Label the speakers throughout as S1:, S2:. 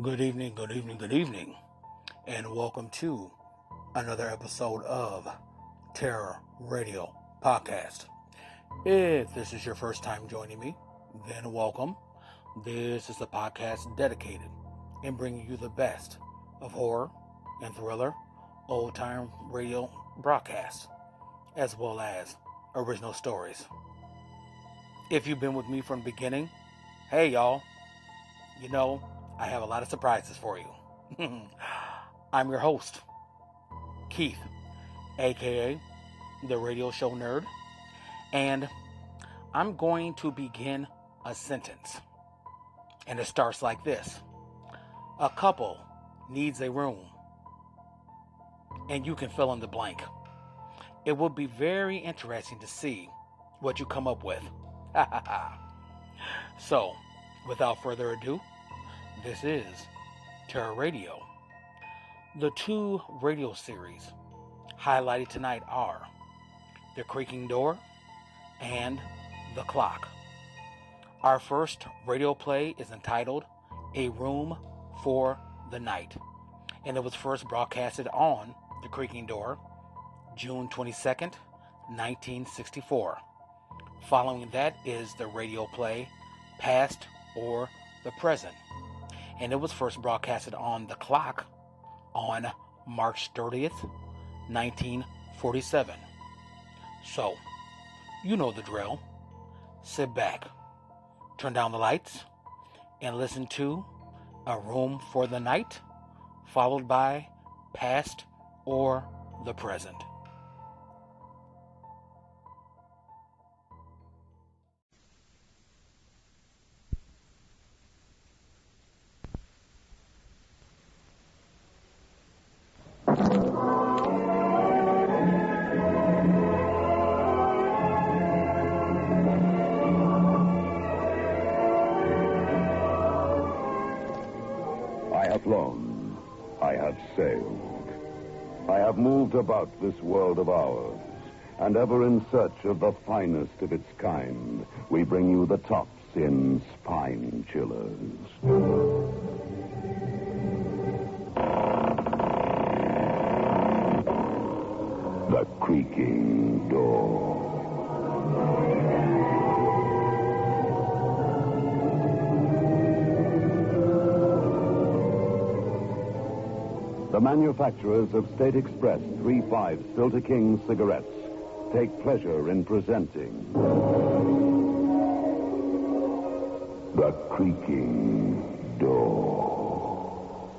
S1: Good evening, good evening, good evening, and welcome to another episode of Terror Radio Podcast. If this is your first time joining me, then welcome. This is a podcast dedicated in bringing you the best of horror and thriller, old-time radio broadcasts, as well as original stories. If you've been with me from the beginning, hey y'all, I have a lot of surprises for you. I'm your host, Keith, aka the Radio Show Nerd, and I'm going to begin a sentence. And it starts like this. A couple needs a room, and you can fill in the blank. It will be very interesting to see what you come up with. So, without further ado, this is Terror Radio. The two radio series highlighted tonight are The Creaking Door and The Clock. Our first radio play is entitled A Room for the Night, and it was first broadcasted on The Creaking Door, June 22nd, 1964. Following that is the radio play Past or the Present, and it was first broadcasted on The Clock on March 30th, 1947. So, you know the drill. Sit back, turn down the lights, and listen to A Room for the Night, followed by Past or the Present.
S2: I have flown, I have sailed, I have moved about this world of ours, and ever in search of the finest of its kind, we bring you the tops in spine chillers. The Creaking Door. The manufacturers of State Express 3/5 Filter King cigarettes take pleasure in presenting The Creaking Door.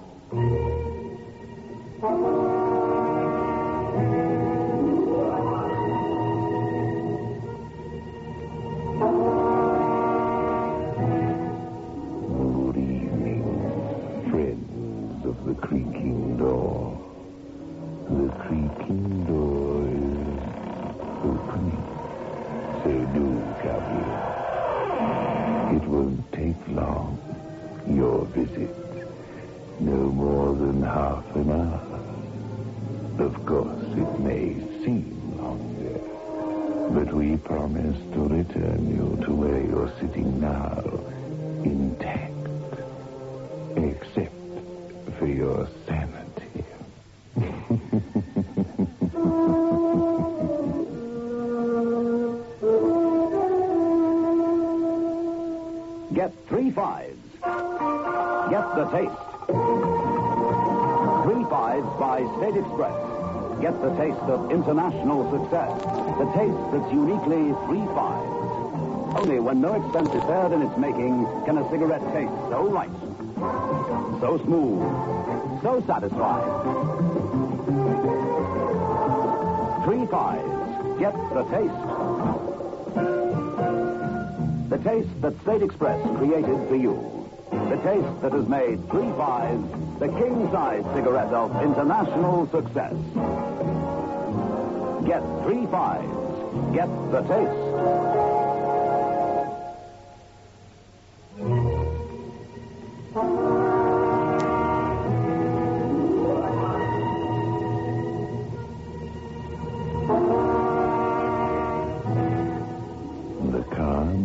S2: Good evening, friends of The Creaking Door. The creaking door is opening. So do come here. It won't take long. Your visit. No more than half an hour. Of course, it may seem longer. But we promise to return you to where you're sitting now, intact. Except for your sanity. Get 3/5s. Get the taste. 3/5s by State Express. Get the taste of international success. The taste that's uniquely 3/5s. Only when no expense is spared in its making can a cigarette taste so right, so smooth, so satisfied. 3/5s. Get the taste. The taste that State Express created for you. The taste that has made 3/5s the king-size cigarette of international success. Get 3/5s. Get the taste.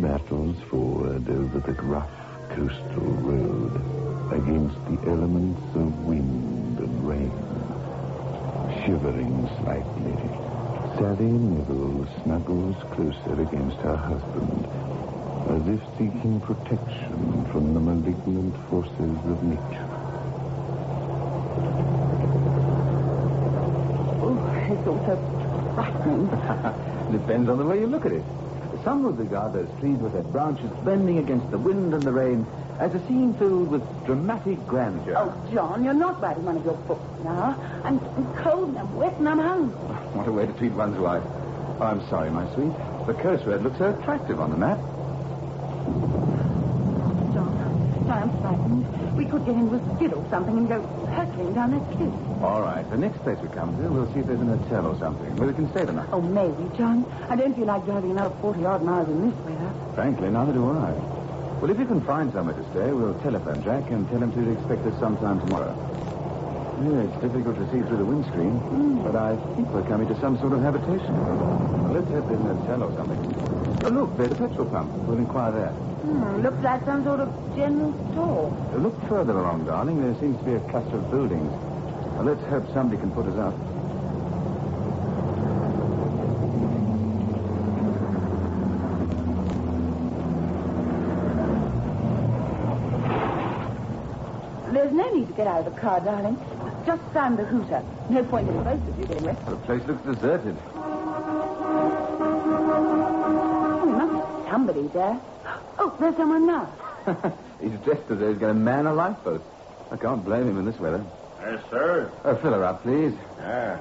S2: battles forward over the rough coastal road
S3: against the elements of wind and rain. Shivering slightly, Sally Nibble snuggles closer against her husband, as if seeking protection from the malignant forces of nature.
S4: Oh, it's all so frightening.
S5: Depends on the way you look at it. Some would regard those trees with their branches bending against the wind and the rain as a scene filled with dramatic grandeur.
S4: Oh, John, you're not writing one of your books now. I'm cold and I'm wet and I'm hungry.
S5: What a way to treat one's wife. Oh, I'm sorry, my sweet. The coast road looks so attractive on the map.
S4: John, I'm frightened. We could get into a skid or something and go hurtling down that cliff.
S5: All right, the next place we come to, we'll see if there's an hotel or something where we can stay the night.
S4: Oh, maybe, John. I don't feel like driving another 40-odd miles in this weather.
S5: Frankly, neither do I. Well, if you can find somewhere to stay, we'll telephone Jack and tell him to expect us sometime tomorrow. Yeah, it's difficult to see through the windscreen, but I think we're coming to some sort of habitation. Well, let's hope there's an hotel or something. Oh, look, there's a petrol pump. We'll inquire there.
S4: Looks like some sort of general store.
S5: Look further along, darling. There seems to be a cluster of buildings. Well, let's hope somebody can put us up.
S4: There's no need to get out of the car, darling. Just sound the hooter. No point in both of you getting wet.
S5: The place looks deserted.
S4: Oh, there must be somebody there. Oh, there's someone now.
S5: He's dressed as though he's going to man a lifeboat. I can't blame him in this weather.
S6: Yes, sir.
S5: Fill her up, please.
S6: Yeah.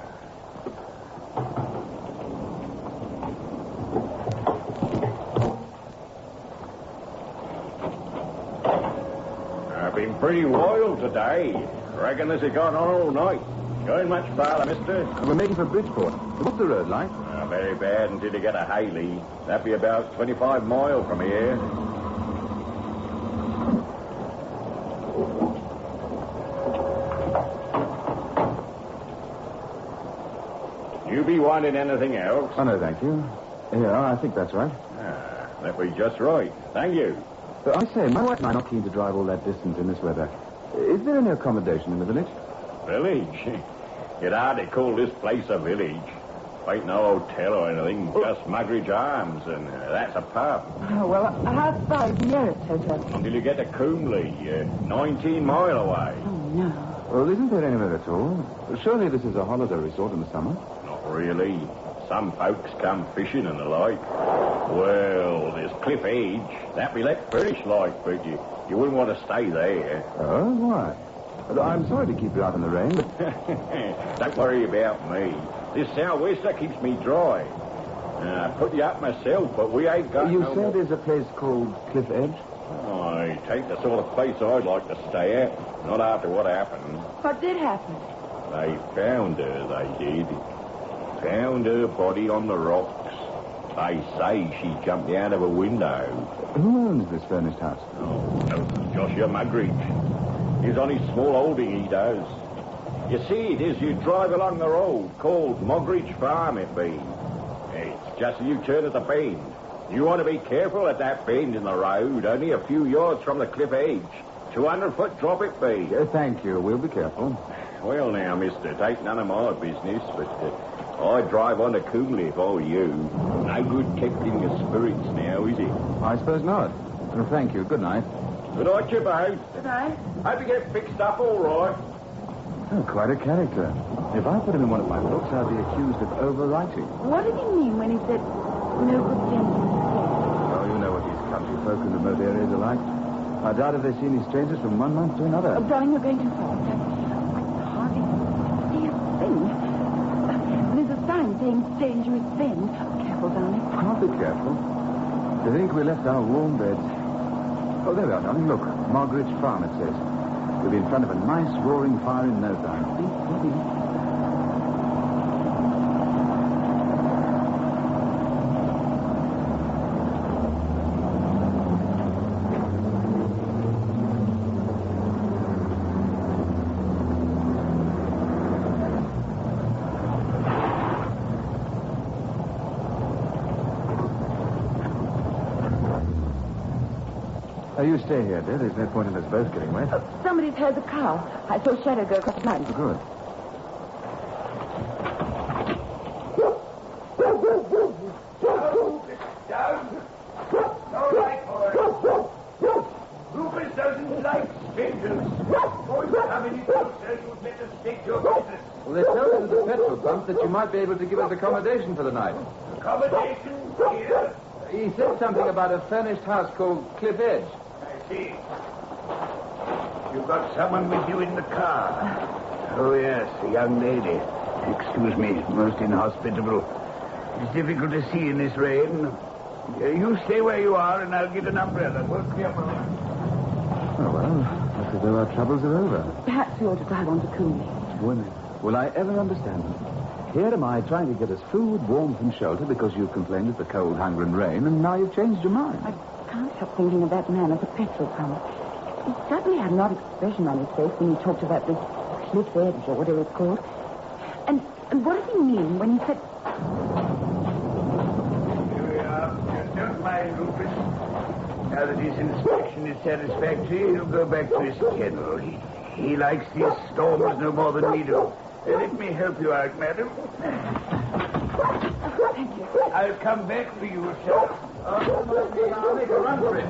S6: I've been pretty wild today. Reckon this has gone on all night. Going much farther, mister?
S5: We're making for Bridgeport. What's the road like?
S6: Very bad until you get a Haley. That'd be about 25 miles from here. You be wanting anything else?
S5: Oh, no, thank you. Yeah, I think that's right.
S6: That be just right. Thank you.
S5: I say, my wife and I are not keen to drive all that distance in this weather. Is there any accommodation in the village?
S6: Village? You'd hardly call this place a village. Ain't no hotel or anything, just Muggeridge Arms, and that's a pub.
S4: Oh, well, how far is the nearest hotel?
S6: Until you get to Coomley, 19 mile away.
S4: Oh, no.
S5: Well, isn't there anywhere at all? Surely this is a holiday resort in the summer.
S6: Not really. Some folks come fishing and the like. Well, there's Cliff Edge. That be let furnished like, but you wouldn't want to stay there.
S5: Oh, why? I'm sorry to keep you out in the rain, but...
S6: Don't worry about me. This sou'wester keeps me dry. I put you up myself, but we ain't got
S5: You
S6: no
S5: said
S6: more...
S5: there's a place called Cliff Edge?
S6: Oh, it ain't the sort of place I'd like to stay at. Not after what happened.
S4: What did happen?
S6: They found her, they did. Found her body on the rocks. They say she jumped out of a window.
S5: Who owns this furnished house?
S6: Oh, Joshua Muggeridge. He's on his small holding, he does. You see, it is you drive along the road called Muggeridge Farm, it be. It's just as you turn at the bend. You want to be careful at that bend in the road, only a few yards from the cliff edge. 200-foot drop it be.
S5: Thank you. We'll be careful.
S6: Well, now, mister, it ain't none of my business, but I'd drive on to Coomley if I were you. No good keeping your spirits now, is it?
S5: I suppose not. Well, thank you. Good night.
S6: Good night, you both.
S4: Good night.
S6: Hope you get fixed up all right.
S5: Oh, quite a character. If I put him in one of my books, I'd be accused of overwriting.
S4: What did he mean when he said no good gentleman?
S5: Oh, you know what these country folk in remote areas are like. I doubt if they've seen these strangers from one month to another.
S4: Oh, darling, you're going too far. I can hardly see a thing. There's a sign saying dangerous bend. Careful, darling.
S5: I'll be careful. To think we left our warm beds. Oh, there we are, darling. Look, Margaret's Farm, it says. We'll be in front of a nice roaring fire in no time. You stay here, dear. There's no point in us both getting wet.
S4: Somebody's heard the car. I saw Shadow go across the line.
S5: Good.
S6: Down. All right, boys. Rufus doesn't like strangers. Won't come any closer. You'd better stick to your business.
S5: Well, they told us at the petrol pump that you might be able to give us accommodation for the night.
S6: Accommodation here.
S5: He said something about a furnished house called Cliff Edge.
S6: I see. You've got someone with you in the car. Oh, yes, a young lady. Excuse me, most inhospitable. It's difficult to see in this rain. You stay where you are, and I'll get an umbrella. Won't be a moment.
S5: Oh, well, looks as though our troubles are over.
S4: Perhaps we ought to drive on to Coombe.
S5: Will I ever understand it? Here am I trying to get us food, warmth, and shelter because you've complained of the cold, hunger, and rain, and now you've changed your mind.
S4: I can't help thinking of that man at the petrol pump. He certainly had an odd expression on his face when he talked about this cliff edge or whatever it's called. And what did he mean when he said...
S6: Here we are. Don't mind Rufus. Now that his inspection is satisfactory, he'll go back to his kennel. He likes these storms no more than we do. Let me help you out, madam.
S4: Thank you.
S6: I'll come back for you, sir.
S5: I'll make a run for it.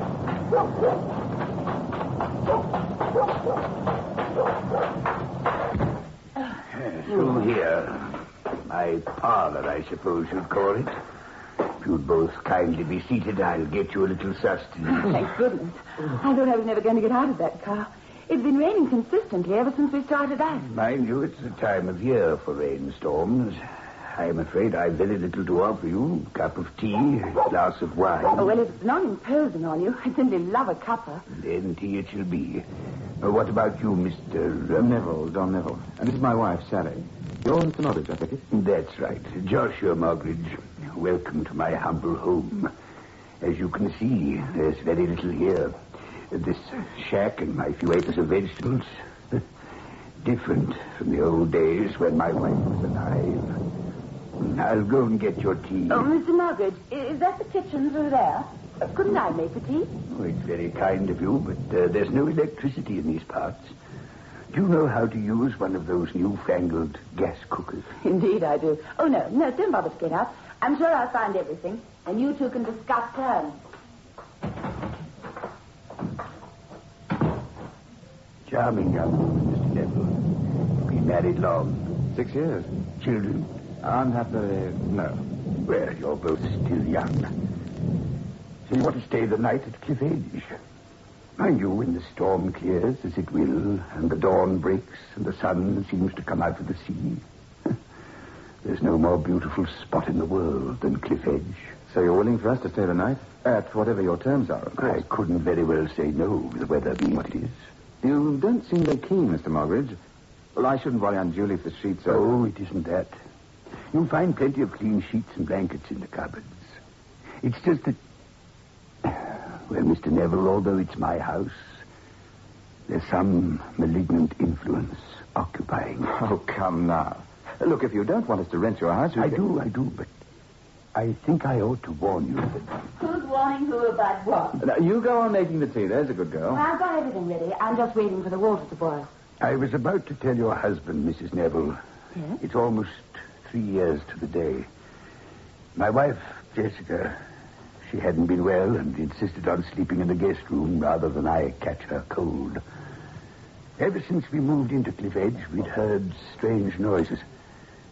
S6: Through here. My parlor, I suppose you'd call it. If you'd both kindly be seated, I'll get you a little sustenance.
S4: Thank goodness. I thought I was never going to get out of that car. It's been raining consistently ever since we started out.
S6: Mind you, it's the time of year for rainstorms. I'm afraid I've very little to offer you. Cup of tea, a glass of wine.
S4: Oh, well, if it's not imposing on you, I simply love a cuppa.
S6: Then tea it shall be. What about you, Mr.
S5: Neville, Don Neville. And this is my wife, Sally. You're Mr. Moggridge, I think it?
S6: That's right. Joshua Moggridge. Welcome to my humble home. As you can see, there's very little here. This shack and my few acres of vegetables. Different from the old days when my wife was alive. I'll go and get your tea.
S4: Oh, Mr. Moggridge, is that the kitchen through there? Couldn't I make the tea?
S6: Oh, it's very kind of you, but there's no electricity in these parts. Do you know how to use one of those newfangled gas cookers?
S4: Indeed I do. Oh, no, don't bother to get up. I'm sure I'll find everything, and you two can discuss terms.
S6: Charming young woman, Mr. Neville. Been married long.
S5: 6 years.
S6: Children?
S5: Unhappily, no.
S6: Well, you're both still young. So you want to stay the night at Cliff Edge? Mind you, when the storm clears, as it will, and the dawn breaks, and the sun seems to come out of the sea, there's no more beautiful spot in the world than Cliff Edge.
S5: So you're willing for us to stay the night? At whatever your terms are, of course.
S6: I couldn't very well say no, the weather being what it is.
S5: You don't seem very keen, Mr. Moggridge. Well, I shouldn't worry unduly if the sheets are...
S6: Oh, it isn't that. You'll find plenty of clean sheets and blankets in the cupboards. It's just that... Well, Mr. Neville, although it's my house, there's some malignant influence occupying.
S5: Oh, come now. Look, if you don't want us to rent your house...
S6: I do, but I think I ought to warn you that...
S4: Who's warning who about what?
S5: Now, you go on making the tea. There's a good girl.
S4: I've got everything ready. I'm just waiting for the water to boil.
S6: I was about to tell your husband, Mrs. Neville.
S4: Yes?
S6: It's almost 3 years to the day. My wife, Jessica, she hadn't been well and insisted on sleeping in the guest room rather than I catch her cold. Ever since we moved into Cliff Edge, we'd heard strange noises,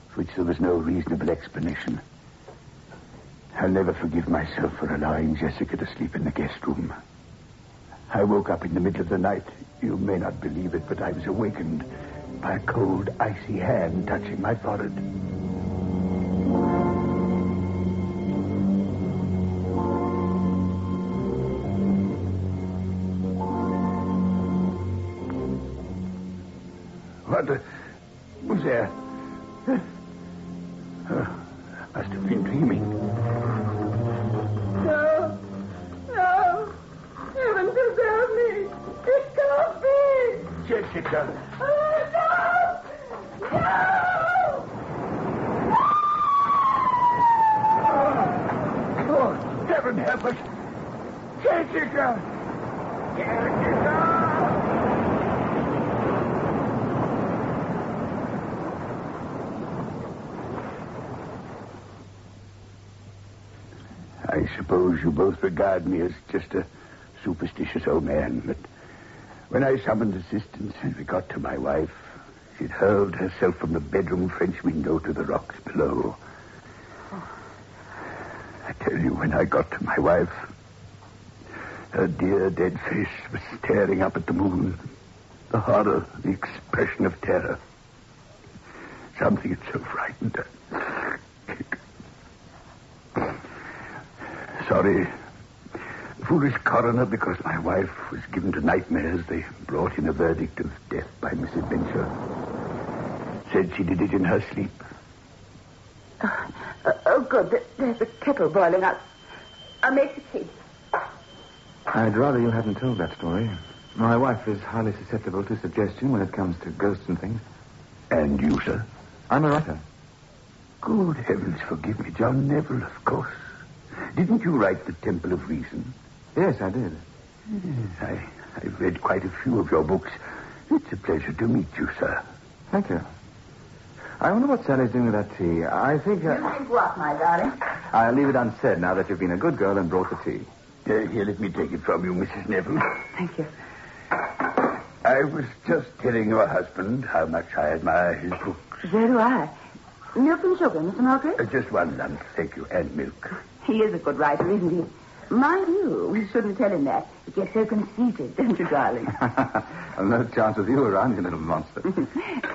S6: for which there was no reasonable explanation. I'll never forgive myself for allowing Jessica to sleep in the guest room. I woke up in the middle of the night. You may not believe it, but I was awakened by a cold, icy hand touching my forehead. What was there? I must have been dreaming.
S4: No. Heaven preserve me. It can't be.
S6: Jessica.
S4: Oh, no.
S6: Oh, heaven help us. Jessica!
S7: I suppose you both regard me as just a superstitious old man, but when I summoned assistance and we got to my wife, she'd hurled herself from the bedroom French window to the rocks below. I tell you, when I got to my wife, her dear dead face was staring up at the moon. The horror, the expression of terror. Something had so frightened her. Sorry. Foolish coroner, because my wife was given to nightmares, they brought in a verdict of death by misadventure. Said she did it in her sleep.
S4: Oh, good. There's a kettle boiling up. I'll make the tea.
S5: I'd rather you hadn't told that story. My wife is highly susceptible to suggestion when it comes to ghosts and things.
S7: And you, sir?
S5: I'm a writer.
S7: Good heavens, forgive me, John Neville, of course. Didn't you write The Temple of Reason?
S5: Yes, I did.
S7: Yes, I've read quite a few of your books. It's a pleasure to meet you, sir.
S5: Thank you. I wonder what Sally's doing with that tea. I think...
S4: You think what, my darling?
S5: I'll leave it unsaid now that you've been a good girl and brought the tea.
S7: Here, let me take it from you, Mrs. Neville.
S4: Thank you.
S7: I was just telling your husband how much I admire his books.
S4: So do I. Milk and sugar, Mr. Margaret?
S7: Just one lump, thank you, and milk.
S4: He is a good writer, isn't he? Mind you, we shouldn't tell him that. He gets so conceited, don't you, darling?
S5: No chance with you around, you little monster.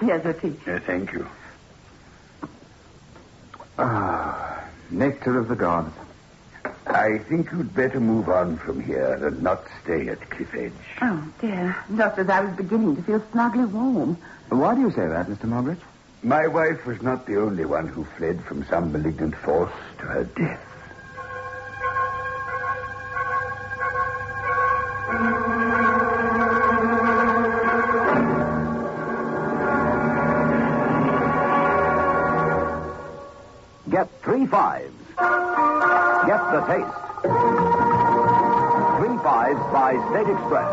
S4: Here's your tea.
S7: Thank you.
S5: Ah, nectar of the gods.
S7: I think you'd better move on from here and not stay at Cliff Edge.
S4: Oh, dear. Just as I was beginning to feel snugly warm.
S5: Why do you say that, Mr. Margaret?
S7: My wife was not the only one who fled from some malignant force to her death.
S2: Get 3 fives. Get the taste. 3 fives by State Express.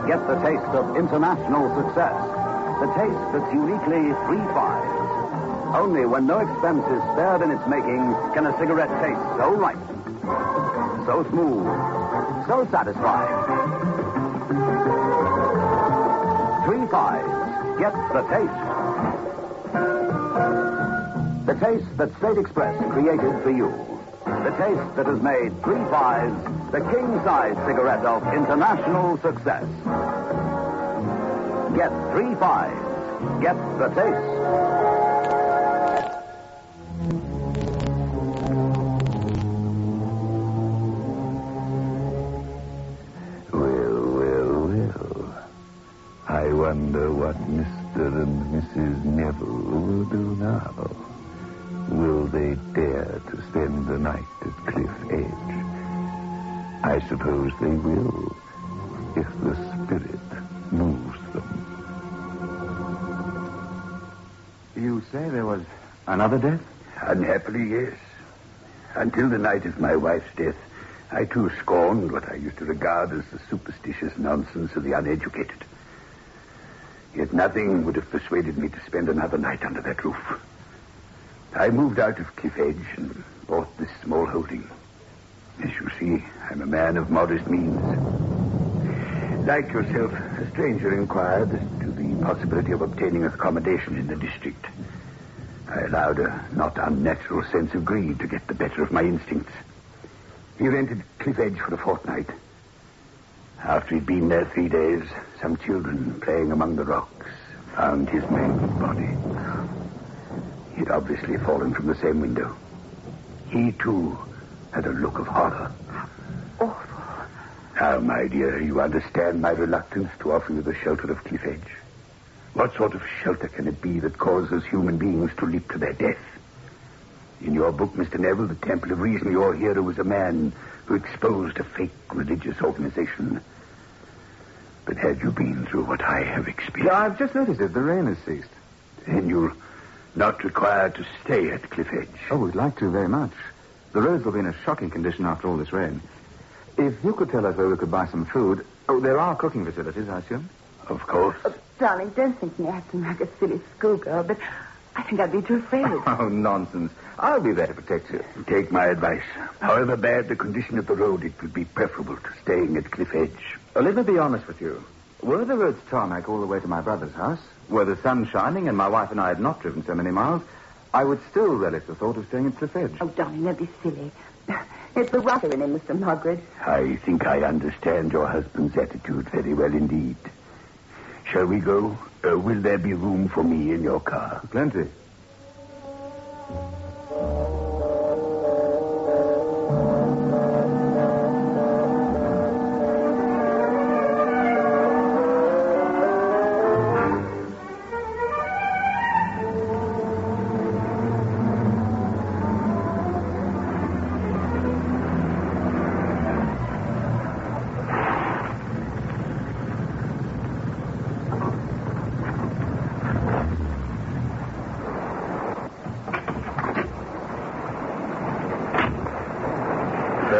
S2: Get the taste of international success. The taste that's uniquely 3 fives. Only when no expense is spared in its making can a cigarette taste so right, so smooth, so satisfying. 3 fives. Get the taste. The taste that State Express created for you. The taste that has made 3 fives the king-size cigarette of international success. Get 3 fives. Get the taste.
S3: Well. I wonder what Mr. and Mrs. Neville will do now. Will they dare to spend the night at Cliff Edge? I suppose they will, if the spirit moves them.
S5: You say there was another death?
S7: Unhappily, yes. Until the night of my wife's death, I too scorned what I used to regard as the superstitious nonsense of the uneducated. Yet nothing would have persuaded me to spend another night under that roof. I moved out of Cliff Edge and bought this small holding. As you see, I'm a man of modest means. Like yourself, a stranger inquired as to the possibility of obtaining accommodation in the district. I allowed a not unnatural sense of greed to get the better of my instincts. He rented Cliff Edge for a fortnight. After he'd been there 3 days, some children playing among the rocks found his mangled body. He'd obviously fallen from the same window. He, too, had a look of horror.
S4: Awful.
S7: Now, my dear, you understand my reluctance to offer you the shelter of Cliff Edge. What sort of shelter can it be that causes human beings to leap to their death? In your book, Mr. Neville, The Temple of Reason, your hero was a man who exposed a fake religious organization. But had you been through what I have experienced...
S5: Yeah, I've just noticed it. The rain has ceased.
S7: Then you'll not required to stay at Cliff Edge.
S5: Oh, we'd like to very much. The roads will be in a shocking condition after all this rain. If you could tell us where we could buy some food, Oh, there are cooking facilities, I assume?
S7: Of course.
S4: Darling, don't think me acting like a silly schoolgirl, but I think I'd be too afraid.
S5: Oh, nonsense. I'll be there to protect you.
S7: Take my advice. However bad the condition of the road, it would be preferable to staying at Cliff Edge.
S5: Let me be honest with you. Were the roads tarmac all the way to my brother's house, were the sun shining and my wife and I had not driven so many miles, I would still relish the thought of staying at Cliff Edge.
S4: Oh, darling, don't be silly. It's the rudder in him, Mr. Margaret.
S7: I think I understand your husband's attitude very well indeed. Shall we go? Will there be room for me in your car?
S5: Plenty.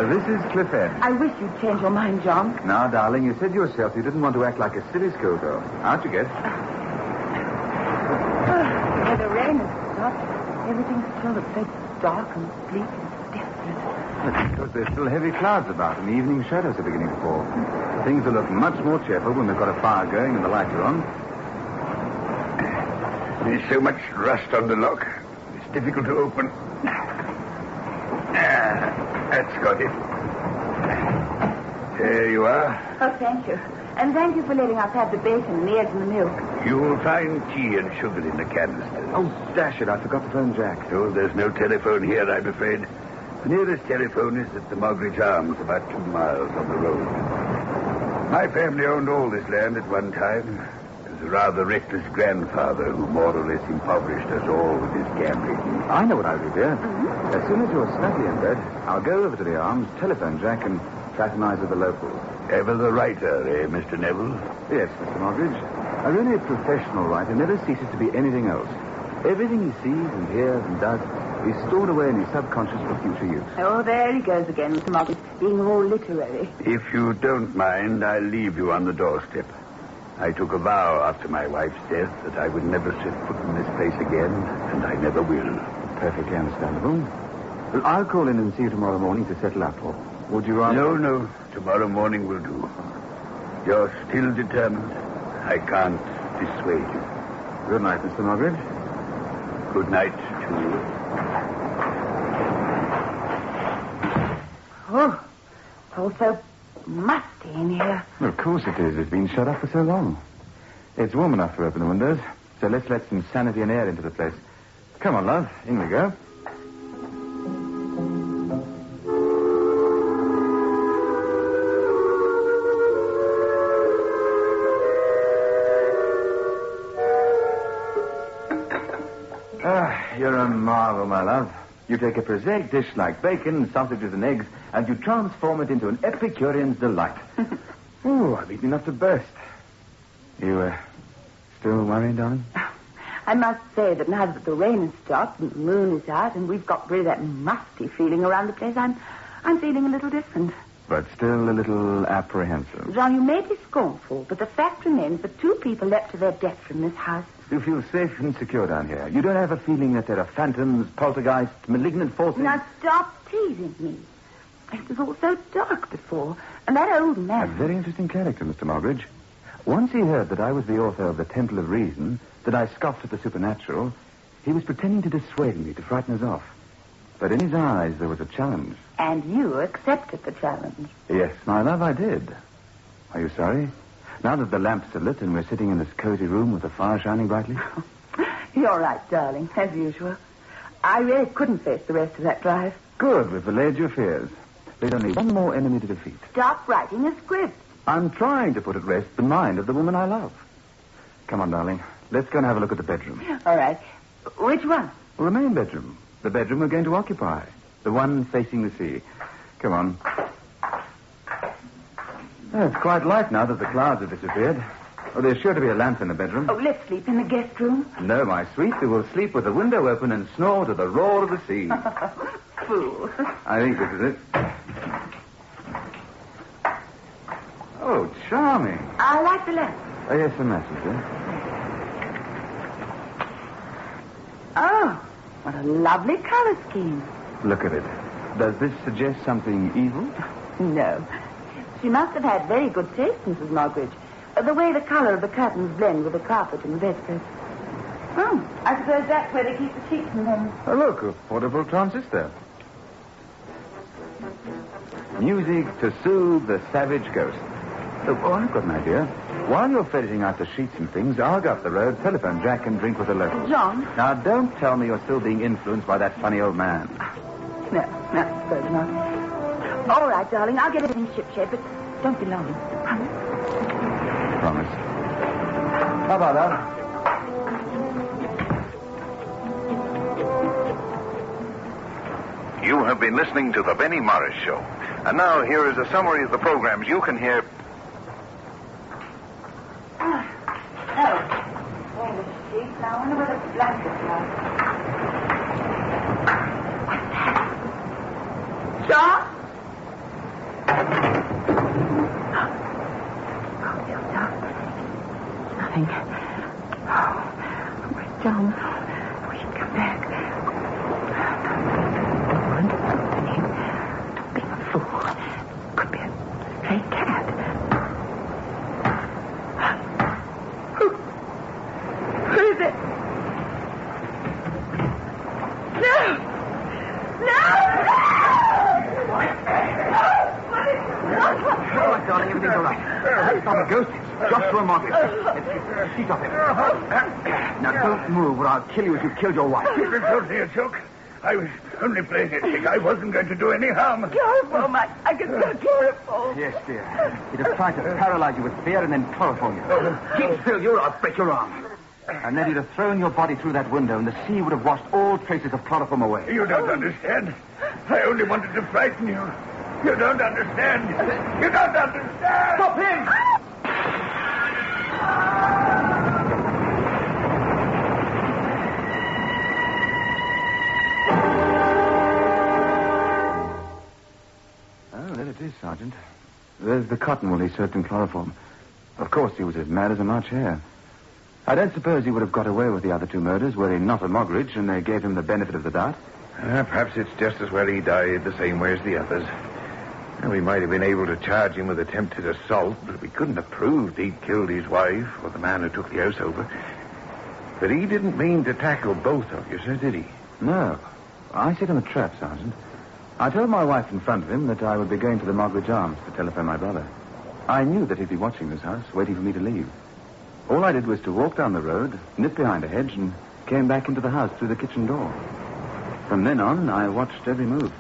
S5: This is Cliff Edge.
S4: I wish you'd change your mind, John.
S5: Now, darling, you said yourself you didn't want to act like a silly schoolgirl. How'd you get?
S4: Yeah, the rain has stopped. Everything still looks so dark and bleak and desolate.
S5: That's because there's still heavy clouds about and the evening shadows are beginning to fall. Things will look much more cheerful when we've got a fire going and the lights are on.
S7: There's so much rust on the lock. It's difficult to open. That's got it. There you are.
S4: Oh, thank you. And thank you for letting us have the bacon and the eggs and the milk.
S7: You'll find tea and sugar in the canister.
S5: Oh, dash it, I forgot to phone Jack.
S7: Oh, there's no telephone here, I'm afraid. The nearest telephone is at the Mogridge Arms, about 2 miles on the road. My family owned all this land at one time. It was a rather reckless grandfather who more or less impoverished us all with his gambling.
S5: I know what I'll do, dear. As soon as you're snugly in bed, I'll go over to the Arms, telephone Jack, and fraternize with the locals.
S7: Ever the writer, Mr. Neville?
S5: Yes, Mr. Mogridge. A really professional writer never ceases to be anything else. Everything he sees and hears and does is stored away in his subconscious for future use.
S4: Oh, there he goes again, Mr. Margaret, being all literary.
S7: If you don't mind, I'll leave you on the doorstep. I took a vow after my wife's death that I would never set foot in this place again, and I never will.
S5: Perfectly understandable. Well, I'll call in and see you tomorrow morning to settle up, or would you rather...
S7: No. Tomorrow morning will do. You're still determined. I can't dissuade you.
S5: Good night, Mr. Mogridge.
S7: Good night to you.
S4: Oh, it's all so musty in here.
S5: Well, of course it is. It's been shut up for so long. It's warm enough to open the windows, so let's let some sanity and air into the place. Come on, love. In we go. You're a marvel, my love. You take a prosaic dish like bacon, sausages, and eggs, and you transform it into an Epicurean's delight. Oh, I've eaten enough to burst. You, still worried, darling?
S4: I must say that now that the rain has stopped and the moon is out and we've got rid of that musty feeling around the place, I'm feeling a little different.
S5: But still a little apprehensive.
S4: John, you may be scornful, but the fact remains that 2 people left to their death from this house.
S5: You feel safe and secure down here. You don't have a feeling that there are phantoms, poltergeists, malignant forces.
S4: Now stop teasing me. It was all so dark before, and that old man...
S5: A very interesting character, Mr. Mogridge. Once he heard that I was the author of The Temple of Reason, that I scoffed at the supernatural, he was pretending to dissuade me, to frighten us off. But in his eyes, there was a challenge.
S4: And you accepted the challenge.
S5: Yes, my love, I did. Are you sorry? Now that the lamps are lit and we're sitting in this cozy room with the fire shining brightly?
S4: You're right, darling, as usual. I really couldn't face the rest of that drive.
S5: Good, we've allayed your fears. There's only one more enemy to defeat.
S4: Stop writing a script.
S5: I'm trying to put at rest the mind of the woman I love. Come on, darling. Let's go and have a look at the bedroom.
S4: All right. Which one?
S5: Well, the main bedroom. The bedroom we're going to occupy. The one facing the sea. Come on. It's quite light now that the clouds have disappeared. Oh, there's sure to be a lamp in the bedroom.
S4: Oh, let's sleep in the guest room.
S5: No, my sweet. We will sleep with the window open and snore to the roar of the sea.
S4: Fool.
S5: I think this is it. Oh, charming.
S4: I like the letter.
S5: Oh, yes, the messenger.
S4: Oh, what a lovely color scheme.
S5: Look at it. Does this suggest something evil?
S4: No. She must have had very good taste, Mrs. Moggridge. The way the color of the curtains blend with the carpet and the bedstead. Oh, I suppose that's where they keep the sheets and things.
S5: Oh, look, a portable transistor. Music to soothe the savage ghost. Oh, I've got an idea. While you're ferreting out the sheets and things, I'll go up the road, telephone Jack, and drink with the locals.
S4: John?
S5: Now, don't tell me you're still being influenced by that funny old man.
S4: No, I suppose not. All right, darling, I'll get everything shipshape, but don't be long.
S5: Promise. Bye-bye, love.
S3: You have been listening to The Benny Morris Show. And now here is a summary of the programs you can hear.
S4: Oh, there's the sheets. Now I wonder where the blankets are. What's that? John? Oh, no. Nothing. Oh, where's John? We should come back. Don't be a fool. Could be a stray cat. Who is it? No! No!
S5: All right, darling, everything's all right. It's not a ghost. It's Joshua Margaret. It's sheet off him. Now, don't move or I'll kill you as you killed your wife.
S7: It was only a joke. I was only playing a trick. I wasn't going to do any harm.
S4: Chloroform. I can smell chloroform.
S5: Yes, dear. He'd have tried to paralyze you with fear and then chloroform you. Keep still, I'll break your arm. And then he'd have thrown your body through that window, and the sea would have washed all traces of chloroform away.
S7: You don't understand. I only wanted to frighten you. You don't understand. You don't understand.
S5: Stop him! Oh, there it is, Sergeant. There's the cotton wool he soaked in chloroform. Of course, he was as mad as a March hare. I don't suppose he would have got away with the other two murders were he not a Moggridge and they gave him the benefit of the doubt.
S3: Perhaps it's just as well he died the same way as the others. We might have been able to charge him with attempted assault, but we couldn't have proved he'd killed his wife or the man who took the house over. But he didn't mean to tackle both of you, sir, did he?
S5: No. I set him a trap, Sergeant. I told my wife in front of him that I would be going to the Moggridge Arms to telephone my brother. I knew that he'd be watching this house, waiting for me to leave. All I did was to walk down the road, nip behind a hedge, and came back into the house through the kitchen door. From then on, I watched every move.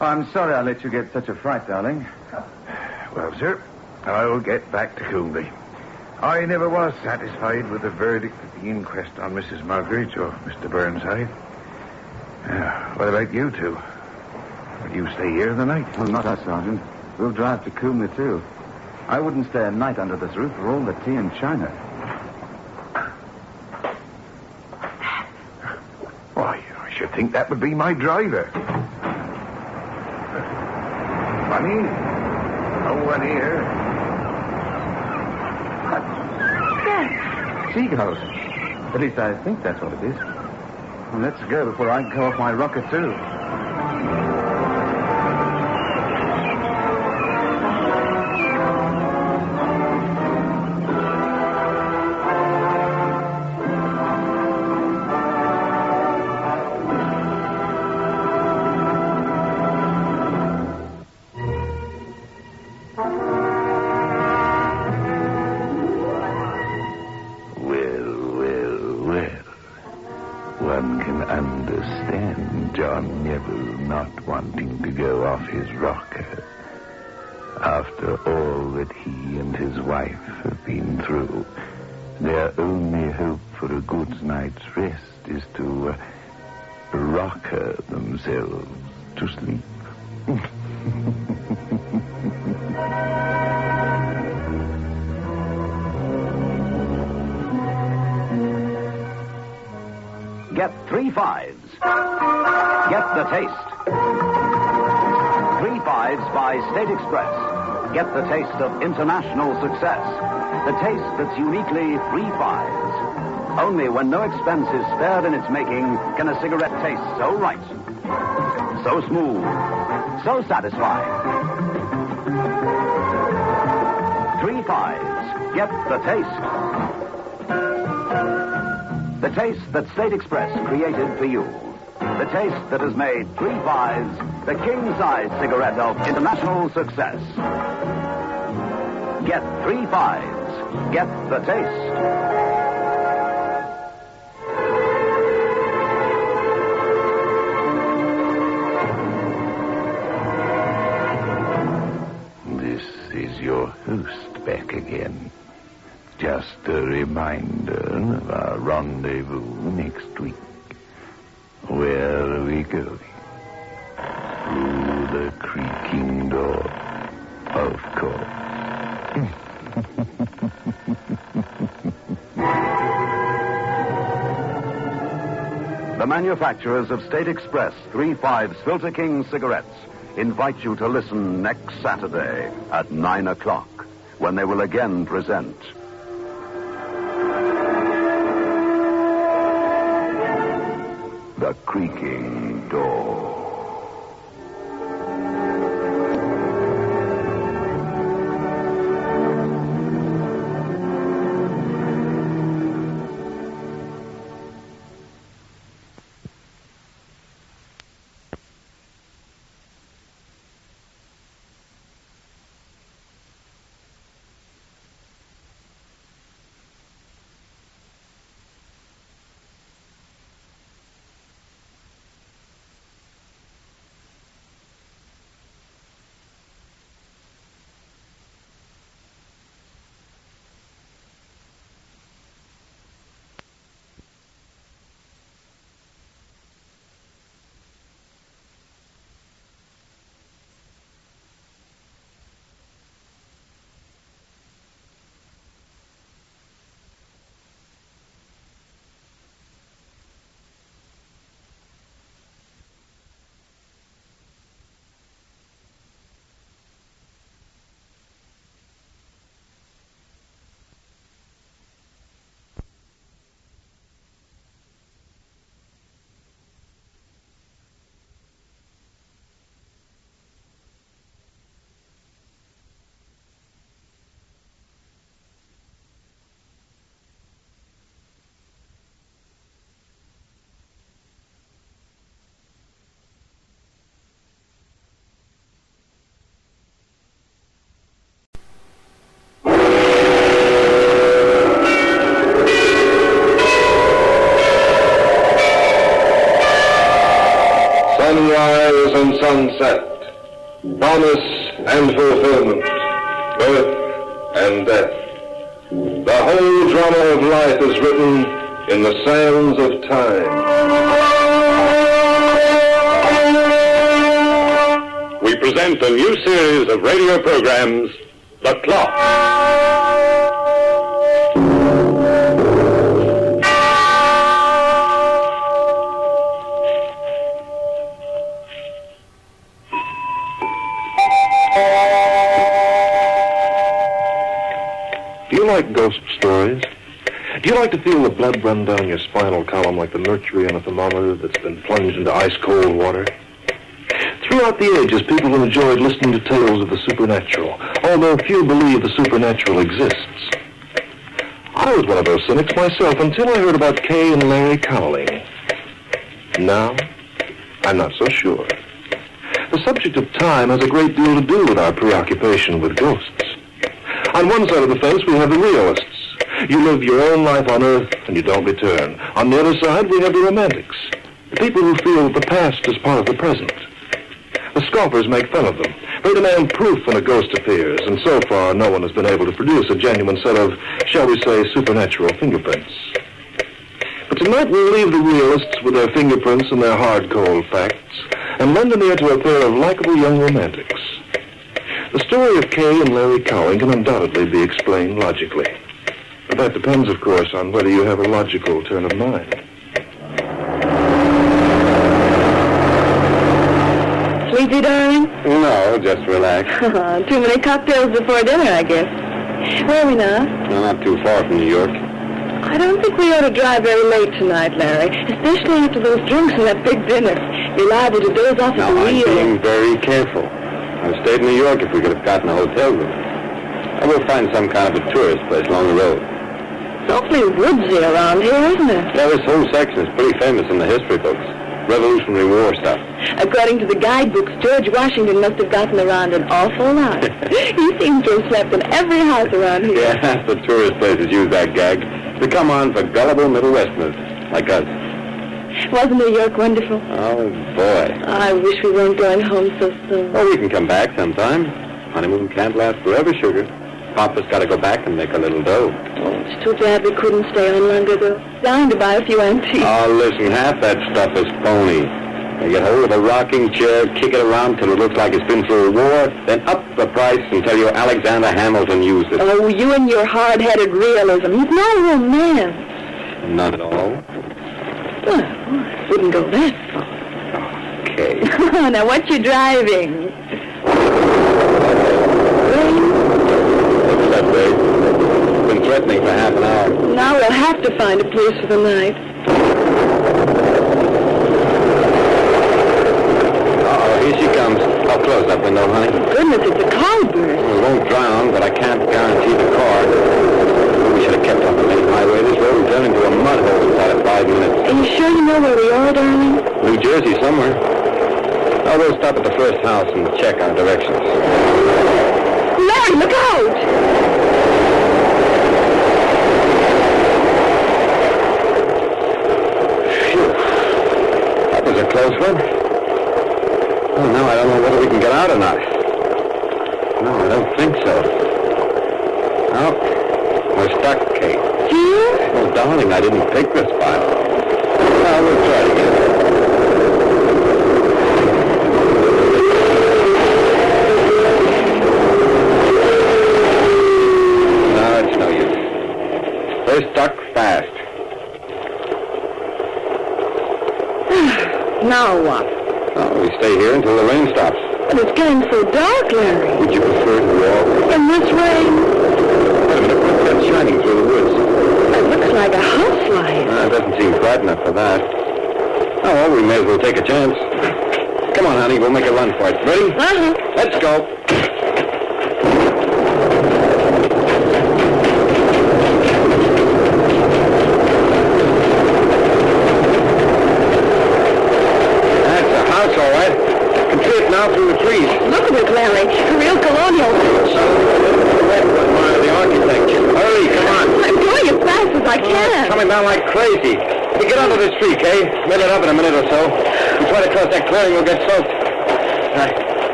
S5: I'm sorry I let you get such a fright, darling.
S3: Well, sir, I'll get back to Coombe. I never was satisfied with the verdict of the inquest on Mrs. Moggridge or Mr. Burnside. What about you two? Will you stay here the night?
S5: Well, not us, Sergeant. We'll drive to Coombe, too. I wouldn't stay a night under this roof for all the tea and china.
S3: Why, I should think that would be my driver. Funny, no one here.
S5: Seagulls. At least I think that's what it is. Well, let's go before I go off my rocker, too.
S3: One can understand John Neville not wanting to go off his rocker. After all that he and his wife have been through, their only hope for a good night's rest is to rocker themselves to sleep.
S2: Get 3 fives. Get the taste. 3 fives by State Express. get the taste of international success. The taste that's uniquely 3-5s. Only when no expense is spared in its making can a cigarette taste so right, so smooth, so satisfying. 3-5s. Get the taste. The taste that State Express created for you. The taste that has made 3-5s the king-size cigarette of international success. Get 3-5s. Get the taste.
S3: Your host back again. Just a reminder of our rendezvous next week. Where are we going? Through the creaking door, of course.
S2: The manufacturers of State Express 3-5s Filter King cigarettes invite you to listen next Saturday at 9 o'clock when they will again present The Creaking Door.
S8: Sunrise and sunset, promise and fulfillment, birth and death. The whole drama of life is written in the sands of time. We present a new series of radio programs, The Clock. Do you like ghost stories? Do you like to feel the blood run down your spinal column like the mercury on a thermometer that's been plunged into ice-cold water? Throughout the ages, people have enjoyed listening to tales of the supernatural, although few believe the supernatural exists. I was one of those cynics myself until I heard about Kay and Larry Cowling. Now, I'm not so sure. The subject of time has a great deal to do with our preoccupation with ghosts. On one side of the fence, we have the realists. You live your own life on Earth, and you don't return. On the other side, we have the romantics. The people who feel that the past is part of the present. The scoffers make fun of them. They demand proof when a ghost appears, and so far, no one has been able to produce a genuine set of, shall we say, supernatural fingerprints. But tonight, we'll leave the realists with their fingerprints and their hard, cold facts, and lend an ear to a pair of likable young romantics. The story of Kay and Larry Cowling can undoubtedly be explained logically. But that depends, of course, on whether you have a logical turn of mind.
S9: Sleep
S4: sleepy, darling?
S8: No, just relax.
S4: Too many cocktails before dinner, I guess. Where are we now?
S8: No, not too far from New York.
S4: I don't think we ought to drive very late tonight, Larry, especially after those drinks and that big dinner. You're liable to doze off at
S8: Now,
S4: the
S8: I'm
S4: wheel.
S8: being very careful. I've stayed in New York if we could have gotten a hotel room. I will find some kind of a tourist place along the road.
S4: It's awfully woodsy around here, isn't it?
S8: Yeah, this whole section is pretty famous in the history books. Revolutionary War stuff.
S4: According to the guidebooks, George Washington must have gotten around an awful lot. He seems to have slept in every house around here.
S8: Yeah, half the tourist places use that gag to come on for gullible Middle Westerners like us.
S4: Wasn't New York wonderful?
S8: Oh, boy.
S4: I wish we weren't going home so soon.
S8: Oh, we can come back sometime. Honeymoon can't last forever, sugar. Papa's got to go back and make a little dough.
S4: Oh, it's too bad we couldn't stay on longer, though. Dying to buy a few antiques.
S8: Oh, listen, half that stuff is phony. They get hold of a rocking chair, kick it around till it looks like it's been through a war, then up the price and tell you Alexander Hamilton used it.
S4: Oh, you and your hard-headed realism. He's no romance.
S8: Not at all.
S4: Well, I wouldn't go that far.
S8: Okay.
S4: Now, what you driving?
S8: Looks that way. It's been threatening for half an hour.
S4: Now we'll have to find a place for the night.
S8: Uh-oh, here she comes. I'll close that window, honey.
S4: Goodness, it's a cloudburst.
S8: We won't drown, but I can't guarantee the car. We should have kept on the main highway. This road will turn into a mud hole inside of 5 minutes.
S4: Are you sure you know where we are, darling?
S8: New Jersey somewhere. I will stop at the first house and check our directions.
S4: Larry, look out!
S8: Phew. That was a close one. Oh, now I don't know whether we can get out or not. No, I don't think so. No, we're stuck, Kate.
S4: Here?
S8: Oh, darling, I didn't pick this spot. Well, we'll try it again. No, it's no use. We're stuck fast.
S4: Now what?
S8: Oh, we stay here until the rain stops.
S4: But it's getting so dark, Larry.
S8: Would you prefer to walk?
S4: In this rain?
S8: Wait a minute, what's that shining through the woods?
S4: It looks like a house light.
S8: It doesn't seem bright enough for that. Oh, well, we may as well take a chance. Come on, honey, we'll make a run for it. Ready?
S4: Uh-huh.
S8: Let's go. That's a house, all right. I can see it now through the trees.
S4: Look at it, Larry. A real colonial.
S8: The architecture. Hurry, come on.
S4: I'm going as fast as I can.
S8: Coming down like crazy. We get under this tree, Kay. We'll it up in a minute or so. We try to cross that clearing, we'll get soaked.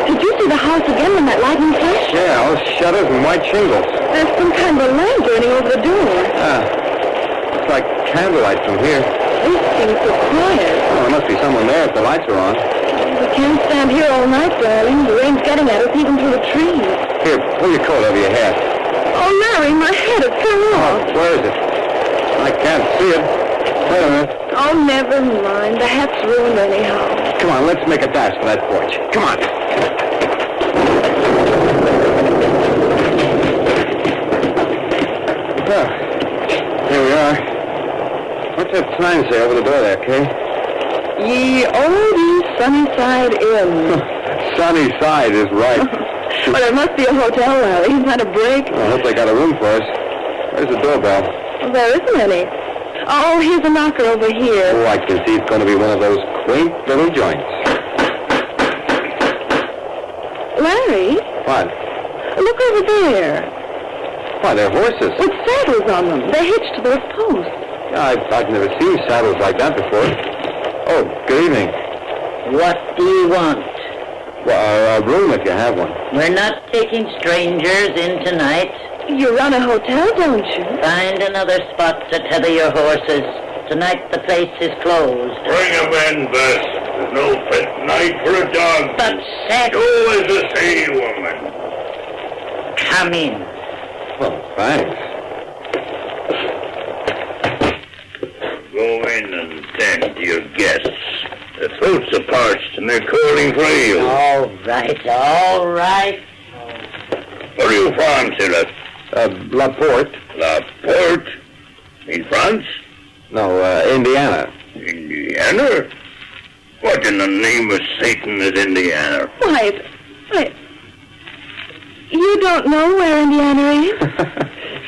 S4: Did you see the house again when that lightning flashed?
S8: Yeah, all shutters and white shingles.
S4: There's some kind of a lamp burning over the door.
S8: Looks like candlelight from here.
S4: This seems so quiet.
S8: Oh, there must be someone there if the lights are on.
S4: We can't stand here all night, darling. The rain's getting at us even through the trees.
S8: Here, pull your coat over your head.
S4: Oh, Larry, my head, it fell off.
S8: Where is it? I can't see it. Wait a minute.
S4: Oh, never mind. The hat's ruined anyhow.
S8: Come on, let's make a dash for that porch. Come on. Oh, here we are. What's that sign say over the door there, Kay?
S4: Ye olde Sunnyside Inn.
S8: Sunny side is right.
S4: Well, there must be a hotel, Larry. He's had a break.
S8: I hope they got a room for us. Where's the doorbell?
S4: Well, there isn't any. Oh, here's a knocker over here.
S8: Oh, I can see it's going to be one of those quaint little joints.
S4: Larry?
S8: What?
S4: Look over there.
S8: Why, they're horses.
S4: With saddles on them. They're hitched to those posts.
S8: I've never seen saddles like that before. Oh, good evening.
S9: What do you want?
S8: Well, a room if you have one.
S9: We're not taking strangers in tonight.
S4: You run a hotel, don't you?
S9: Find another spot to tether your horses. Tonight the place is closed.
S6: Bring 'em in, Bess. There's no fit night for a dog.
S9: But Seth,
S6: Do as I say, woman.
S9: come in.
S8: Oh, thanks.
S6: Go
S3: wine and tend to your guests. The throats are parched and they're calling for ale.
S9: All right, all right.
S3: Where are you from, Silas?
S8: Laporte.
S3: Laporte? In France?
S8: No, Indiana.
S3: Indiana? What in the name of Satan is Indiana?
S4: Why, you don't know where Indiana is?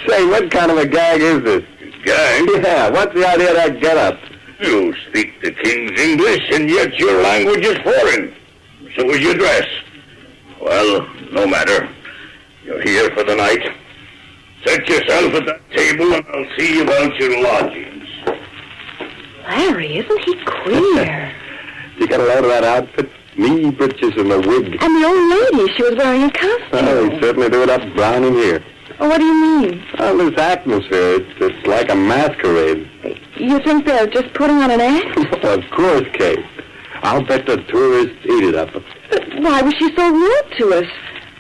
S8: Say, what kind of a gag is this?
S3: Gang?
S8: Yeah, what's the idea of that get-up?
S3: You speak the king's English, and yet your language is foreign. So is your dress. Well, no matter. You're here for the night. Set yourself at that table, and I'll see about your lodgings.
S4: Larry, isn't he queer?
S8: You got a load of that outfit? Knee breeches and a wig.
S4: And the old lady, she was wearing a costume.
S8: Oh, he certainly do it up brown in here.
S4: Oh, what do you mean?
S8: Well, this atmosphere, it's like a masquerade.
S4: You think they're just putting on an act?
S8: Of course, Kate. I'll bet the tourists eat it up.
S4: But why was she so rude to us?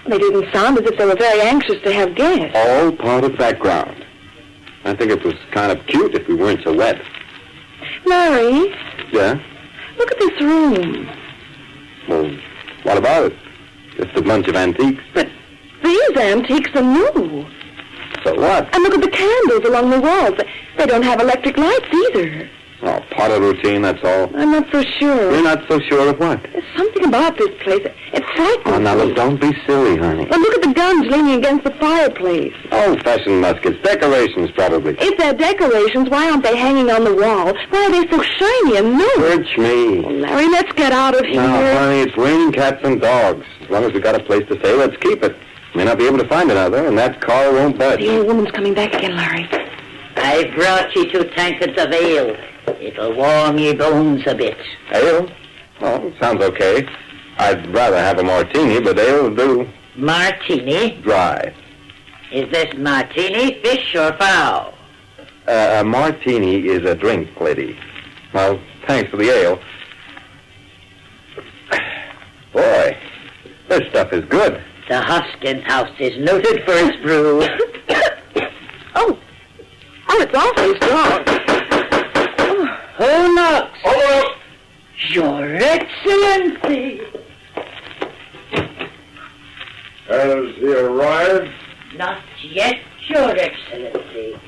S4: They didn't sound as if they were very anxious to have guests.
S8: All part of the background. I think it was kind of cute if we weren't so wet.
S4: Larry,
S8: Yeah?
S4: look at this room.
S8: Well, what about it? Just a bunch of antiques.
S4: But these antiques are new.
S8: So what?
S4: And look at the candles along the walls. They don't have electric lights either.
S8: Oh, part of the routine, that's all.
S4: I'm not so sure.
S8: You're not so sure of what?
S4: There's something about this place. It frightens
S8: Oh, now,
S4: me.
S8: look, don't be silly, honey.
S4: Well, look at the guns leaning against the fireplace.
S8: Old-fashioned muskets. Decorations, probably.
S4: If they're decorations, why aren't they hanging on the wall? Why are they so shiny and new?
S8: Search me.
S4: Oh, Larry, let's get out of here.
S8: No, honey, it's raining cats and dogs. As long as we got a place to stay, let's keep it. May not be able to find another, and that car won't budge.
S4: The old woman's coming back again, Larry.
S9: I brought you 2 tankards of ale. It'll warm your bones a bit.
S8: Ale? Oh, sounds okay. I'd rather have a martini, but ale will do.
S9: Martini?
S8: Dry.
S9: Is this martini fish or fowl?
S8: A martini is a drink, lady. Well, thanks for the ale. Boy, this stuff is good.
S9: The Hoskins house is noted for its brew.
S4: Oh, it's awfully strong.
S9: Who knocks?
S3: Oh,
S9: Your Excellency.
S3: has he arrived?
S9: Not yet, Your Excellency.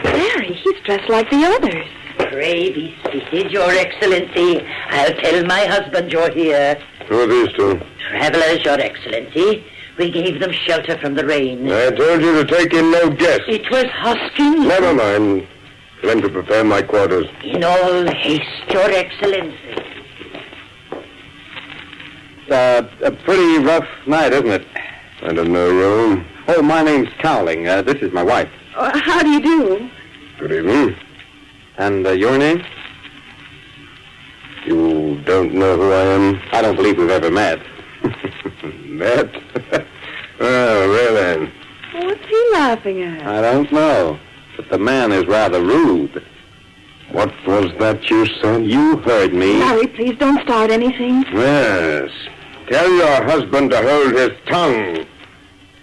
S4: Larry, he's dressed like the others.
S9: Pray be seated, Your Excellency. I'll tell my husband you're here.
S3: Who are these two?
S9: Travelers, Your Excellency. We gave them shelter from the rain.
S3: I told you to take in no guests.
S9: It was Hoskins.
S3: Never mind. Let to prepare my quarters.
S9: In all haste, Your Excellency.
S8: A pretty rough night, isn't it?
S3: I don't know you.
S8: Oh, my name's Cowling. This is my wife.
S4: How do you do?
S3: Good evening.
S8: And your name?
S3: You don't know who I am?
S8: I don't believe we've ever met.
S3: Met? Well, then.
S4: What's he laughing at?
S8: I don't know. But the man is rather rude.
S3: What was that you said?
S8: You heard me.
S4: Larry, please don't start anything.
S3: Yes. Tell your husband to hold his tongue.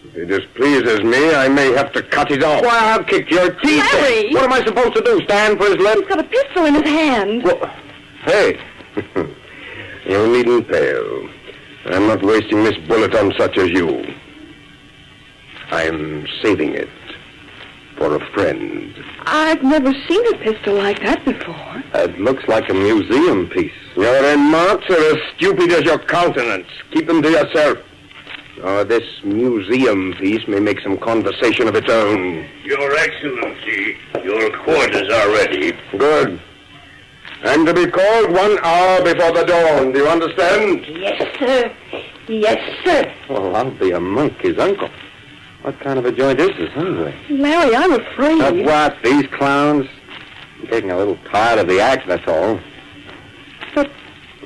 S3: If he displeases me, I may have to cut it off.
S8: Why, I'll kick your teeth in.
S4: Larry!
S8: What am I supposed to do, stand for his
S4: He's
S8: lip?
S4: got a pistol in his hand.
S8: Well,
S3: Hey, you needn't fail. I'm not wasting this bullet on such as you. I'm saving it for a friend.
S4: I've never seen a pistol like that before.
S8: it looks like a museum piece.
S3: Your remarks are as stupid as your countenance. Keep them to yourself. Or this museum piece may make some conversation of its own. Your Excellency, your quarters are ready. Good. And to be called 1 hour before the dawn. Do you understand?
S9: Yes, sir. Yes, sir.
S8: Well, I'll be a monk, his uncle. What kind of a joint is this, anyway?
S4: Larry, I'm afraid.
S8: Of what? These clowns? I'm getting a little tired of the act, that's all.
S4: But,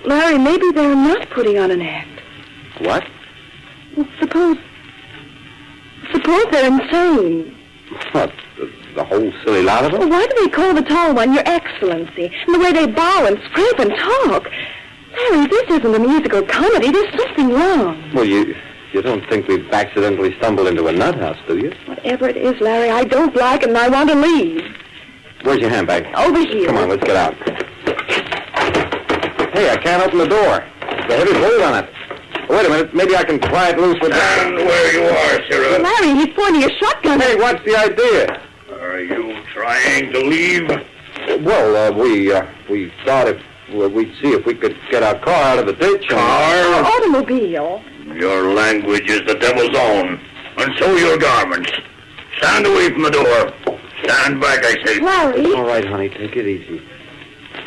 S4: Larry, maybe they're not putting on an act.
S8: What?
S4: Well, suppose they're insane.
S8: What? The whole silly lot of
S4: Well,
S8: them?
S4: why do they call the tall one Your Excellency? And the way they bow and scrape and talk? Larry, this isn't a musical comedy. There's something wrong.
S8: Well, you don't think we've accidentally stumbled into a nut house, do you?
S4: Whatever it is, Larry, I don't like it and I want to leave.
S10: Where's your handbag?
S4: Over here.
S10: Come on, let's get out. Hey, I can't open the door. There's a heavy bolt on it. Wait a minute. Maybe I can pry it loose with...
S7: Stand where you are, Sarah.
S4: Larry, he's pointing a shotgun.
S10: Hey, what's the idea?
S7: Are you trying to leave?
S10: Well, we thought we'd see if we could get our car out of the ditch.
S7: Car?
S4: Automobile.
S7: Your language is the devil's own, and so your garments. Stand away from the door. Stand back, I say.
S4: Larry.
S10: All right, honey, take it easy.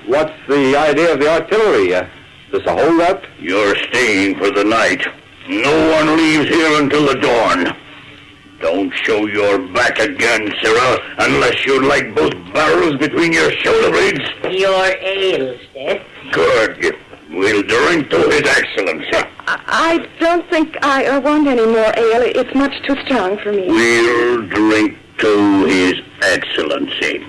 S10: What's the idea of the artillery? This a holdup?
S7: You're staying for the night. No one leaves here until the dawn. Don't show your back again, Sarah, unless you'd like both barrels between your shoulder blades.
S9: Your ale, Steph.
S7: Good. We'll drink to His Excellency.
S4: I don't think I want any more ale. It's much too strong for me.
S7: We'll drink to His Excellency.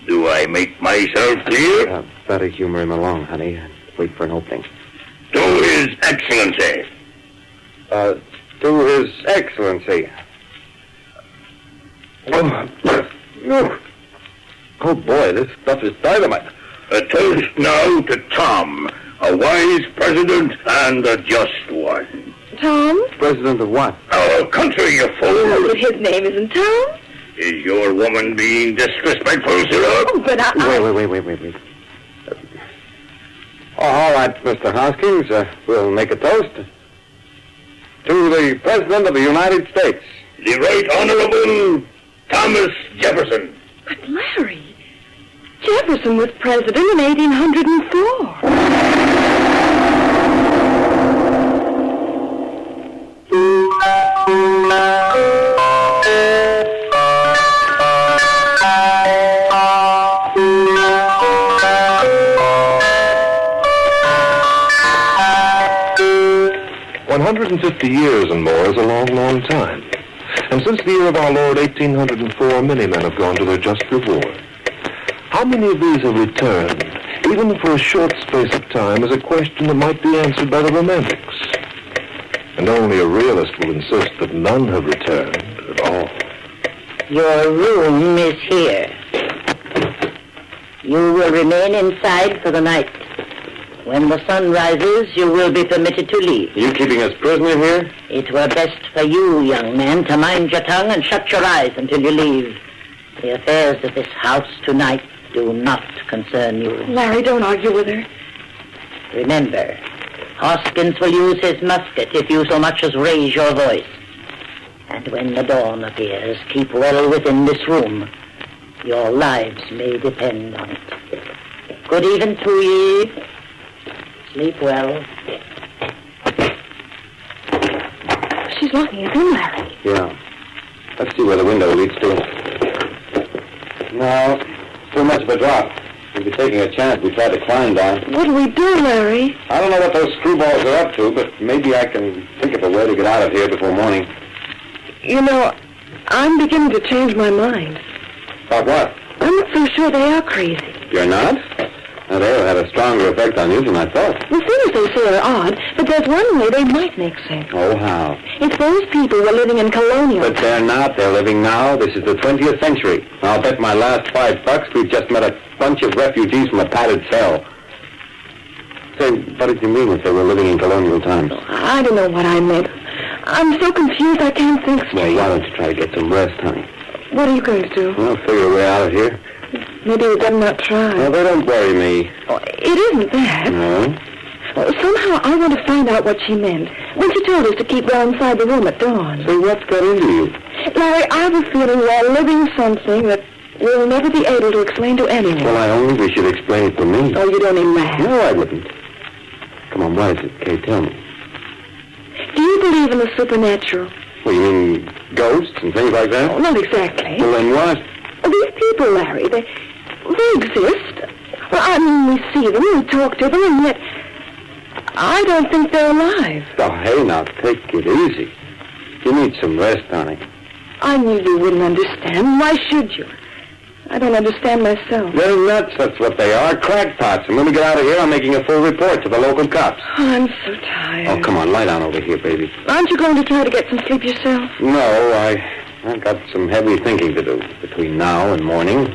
S7: Do I make myself clear?
S10: Better humor him along, honey. Wait for an opening.
S7: To His Excellency.
S10: To His Excellency. Oh, boy, this stuff is dynamite.
S7: A toast now to Tom, a wise president and a just one.
S4: Tom?
S10: President of what?
S7: Our country, you fool.
S4: Oh, but his name isn't Tom.
S7: Is your woman being disrespectful, Sarah?
S4: Oh, but I...
S10: Wait. All right, Mr. Hoskins, we'll make a toast. To the President of the United States.
S7: The Right Honorable Thomas Jefferson.
S4: But Larry, Jefferson was president in 1804.
S8: 150 years and more is a long, long time. And since the year of our Lord 1804, many men have gone to their just reward. How many of these have returned, even for a short space of time, is a question that might be answered by the romantics. And only a realist will insist that none have returned at all.
S9: Your room is here. You will remain inside for the night. When the sun rises, you will be permitted to leave.
S10: You keeping us prisoner here?
S9: It were best for you, young man, to mind your tongue and shut your eyes until you leave. The affairs of this house tonight do not concern you.
S4: Larry, don't argue with her.
S9: Remember, Hoskins will use his musket if you so much as raise your voice. And when the dawn appears, keep well within this room. Your lives may depend on it. Good even to ye. Sleep well.
S4: She's locking us in, Larry.
S10: Yeah. Let's see where the window leads to. No, too much of a drop. We'd be taking a chance if we tried to climb down.
S4: What do we do, Larry?
S10: I don't know what those screwballs are up to, but maybe I can think of a way to get out of here before morning.
S4: You know, I'm beginning to change my mind.
S10: About what?
S4: I'm not so sure they are crazy.
S10: You're not? Now, they'll have a stronger effect on you than I thought.
S4: The things they say are odd, but there's one way they might make sense.
S10: Oh, how?
S4: If those people were living in colonial...
S10: But they're not. They're living now. This is the 20th century. I'll bet my last $5 we've just met a bunch of refugees from a padded cell. Say, what did you mean if they were living in colonial times?
S4: I don't know what I meant. I'm so confused I can't think straight.
S10: Well, why don't you try to get some rest, honey?
S4: What are you going to do?
S10: Well, figure a way out of here.
S4: Maybe we better not try.
S10: Well, they don't worry me.
S4: Oh, it isn't that.
S10: No?
S4: Well, somehow I want to find out what she meant when she told us to keep well inside the room at dawn.
S10: So what's got into you?
S4: Larry, I have a feeling we're living something that we'll never be able to explain to anyone.
S10: Well, I only wish you'd explain it to me.
S4: Oh, you don't mean that.
S10: No, I wouldn't. Come on, what is it? Kay, tell me.
S4: Do you believe in the supernatural?
S10: Well, you mean ghosts and things like that?
S4: Oh, not exactly.
S10: Well, then what?
S4: These people, Larry, they exist. Well, I mean, we see them, we talk to them, and yet I don't think they're alive.
S10: Oh, hey, now, take it easy. You need some rest, honey.
S4: I knew you wouldn't understand. Why should you? I don't understand myself.
S10: They're nuts, that's what they are. Crackpots. And when we get out of here, I'm making a full report to the local cops.
S4: Oh, I'm so tired.
S10: Oh, come on, lie down over here, baby.
S4: Aren't you going to try to get some sleep yourself?
S10: No, I've got some heavy thinking to do between now and morning.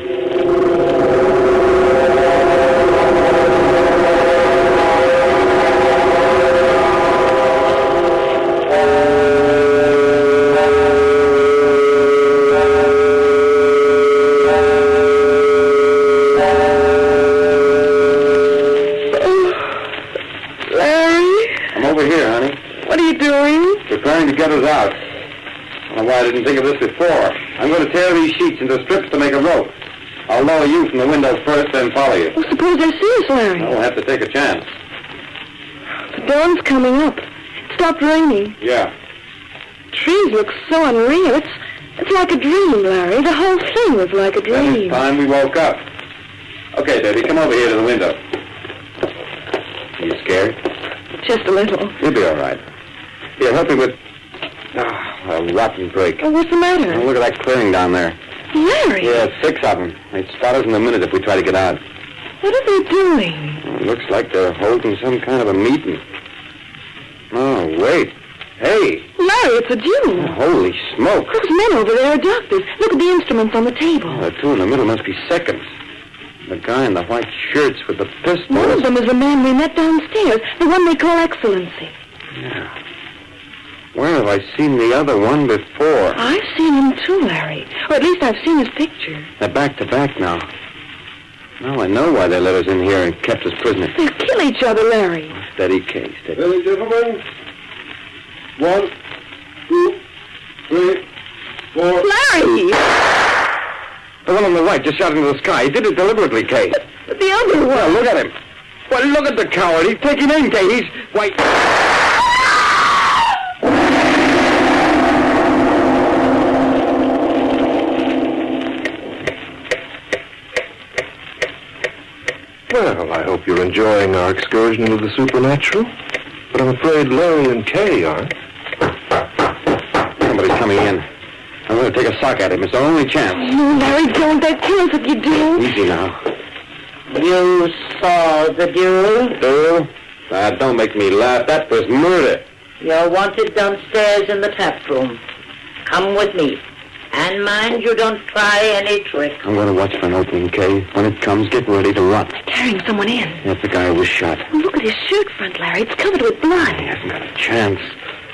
S10: I don't know why I didn't think of this before. I'm going to tear these sheets into strips to make a rope. I'll lower you from the window first, then follow you.
S11: Well, suppose they see us, Larry.
S10: We'll have to take a chance.
S11: The dawn's coming up. It stopped raining.
S10: Yeah.
S11: Trees look so unreal. It's like a dream, Larry. The whole thing was like a
S10: Then
S11: dream.
S10: it's time we woke up. Okay, Debbie, come over here to the window. Are you scared?
S11: Just a little.
S10: You'll be all right. Here, help me with... a rotten break.
S11: Oh, what's the matter?
S10: Oh, look at that clearing down there.
S11: Larry!
S10: Yeah, 6 of them. They'd spot us in a minute if we try to get out.
S11: What are they doing?
S10: It looks like they're holding some kind of a meeting. Oh, wait. Hey!
S11: Larry, it's a Jew.
S10: Holy smoke.
S11: Those men over there are doctors. Look at the instruments on the table.
S10: The two in the middle must be seconds. The guy in the white shirts with the pistol.
S11: One of them is the man we met downstairs, the one they call Excellency.
S10: Yeah. Where have I seen the other one before?
S11: I've seen him too, Larry. Or at least I've seen his picture.
S10: They're back to back now. Now I know why they let us in here and kept us prisoners.
S11: They'll kill each other, Larry.
S10: Steady, Kay, steady.
S12: Ready, gentlemen? 1, 2, 3, 4.
S11: Larry!
S10: The one on the right just shot into the sky. He did it deliberately, Kay.
S11: But the other one...
S10: Well, look at him. Well, look at the coward. He's taking aim, Kay. He's... Why...
S8: Well, I hope you're enjoying our excursion into the supernatural. But I'm afraid Larry and Kay aren't.
S10: Somebody's coming in. I'm going to take a sock at him. It's our only chance.
S11: No, Larry, don't. They'll kill us if you do.
S10: Easy now.
S9: You saw the duel?
S10: Duel? Don't make me laugh. That was murder.
S9: You're wanted downstairs in the tap room. Come with me. And mind you don't try any tricks.
S10: I'm going to watch for an opening, Kay. When it comes, get ready to run.
S11: Carrying someone in.
S10: That's the guy who was shot.
S11: Oh, look at his shirt front, Larry. It's covered with blood.
S10: He hasn't got a chance.